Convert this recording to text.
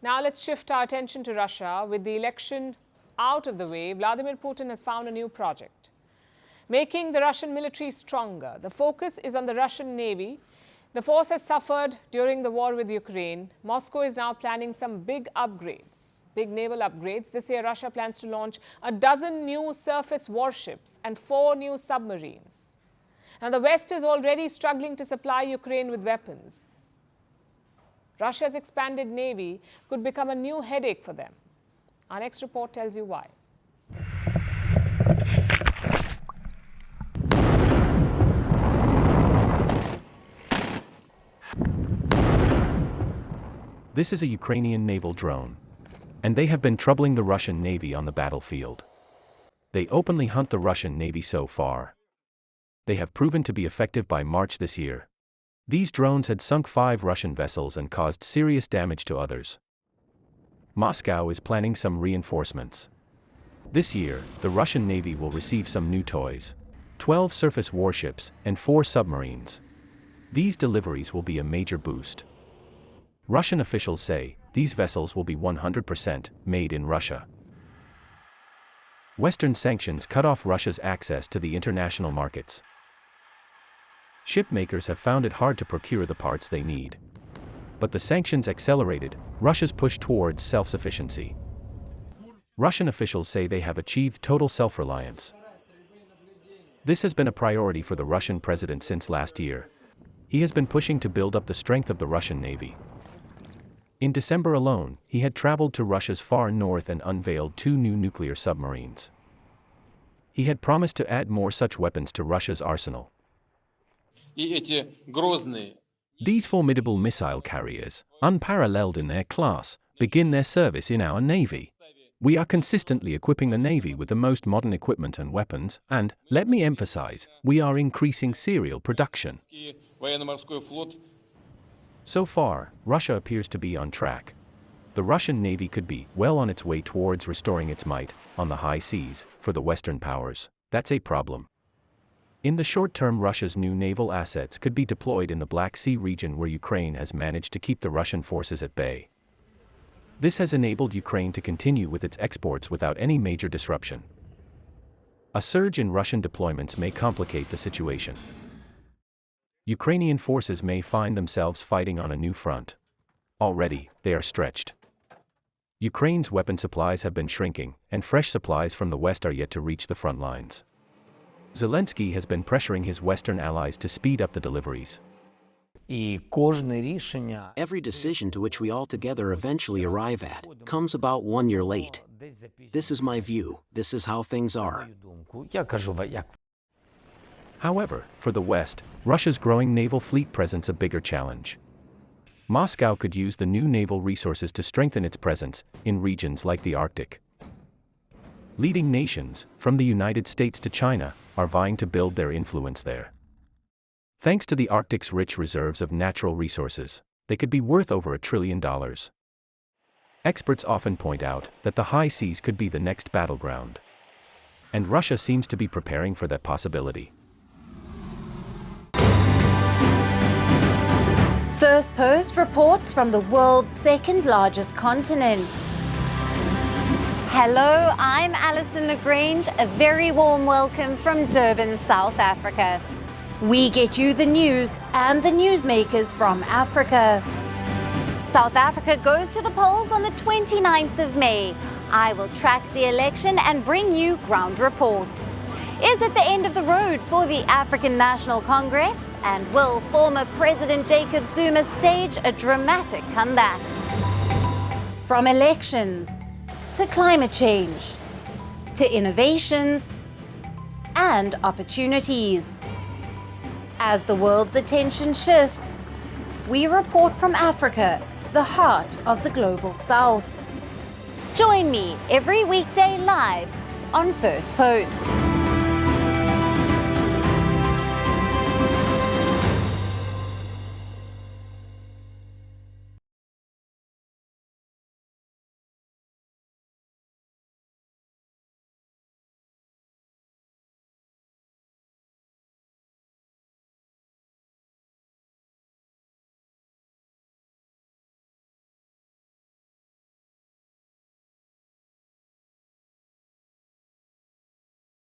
Now let's shift our attention to Russia. With the election out of the way, Vladimir Putin has found a new project, making the Russian military stronger. The focus is on the Russian Navy. The force has suffered during the war with Ukraine. Moscow is now planning some big upgrades, big naval upgrades. This year, Russia plans to launch a dozen new surface warships and 4 new submarines. Now, the West is already struggling to supply Ukraine with weapons. Russia's expanded navy could become a new headache for them. Our next report tells you why. This is a Ukrainian naval drone, and they have been troubling the Russian Navy on the battlefield. They openly hunt the Russian Navy so far. They have proven to be effective by March this year. These drones had sunk 5 Russian vessels and caused serious damage to others. Moscow is planning some reinforcements. This year, the Russian Navy will receive some new toys: 12 surface warships and 4 submarines. These deliveries will be a major boost. Russian officials say these vessels will be 100% made in Russia. Western sanctions cut off Russia's access to the international markets. Ship makers have found it hard to procure the parts they need. But the sanctions accelerated Russia's push towards self-sufficiency. Russian officials say they have achieved total self-reliance. This has been a priority for the Russian president since last year. He has been pushing to build up the strength of the Russian Navy. In December alone, he had traveled to Russia's far north and unveiled 2 new nuclear submarines. He had promised to add more such weapons to Russia's arsenal. These formidable missile carriers, unparalleled in their class, begin their service in our Navy. We are consistently equipping the Navy with the most modern equipment and weapons, and, let me emphasize, we are increasing serial production. So far, Russia appears to be on track. The Russian Navy could be well on its way towards restoring its might on the high seas. For the Western powers, that's a problem. In the short term, Russia's new naval assets could be deployed in the Black Sea region, where Ukraine has managed to keep the Russian forces at bay. This has enabled Ukraine to continue with its exports without any major disruption. A surge in Russian deployments may complicate the situation. Ukrainian forces may find themselves fighting on a new front. Already, they are stretched. Ukraine's weapon supplies have been shrinking, and fresh supplies from the West are yet to reach the front lines. Zelensky has been pressuring his Western allies to speed up the deliveries. Every decision to which we all together eventually arrive at comes about 1 year late. This is my view. This is how things are. However, for the West, Russia's growing naval fleet presents a bigger challenge. Moscow could use the new naval resources to strengthen its presence in regions like the Arctic. Leading nations, from the United States to China, are vying to build their influence there. Thanks to the Arctic's rich reserves of natural resources, they could be worth over $1 trillion. Experts often point out that the high seas could be the next battleground. And Russia seems to be preparing for that possibility. Firstpost reports from the world's 2nd largest continent. Hello, I'm Alison Lagrange. A very warm welcome from Durban, South Africa. We get you the news and the newsmakers from Africa. South Africa goes to the polls on the 29th of May. I will track the election and bring you ground reports. Is it the end of the road for the African National Congress? And will former President Jacob Zuma stage a dramatic comeback? From elections to climate change, to innovations and opportunities. As the world's attention shifts, we report from Africa, the heart of the global South. Join me every weekday live on Firstpost.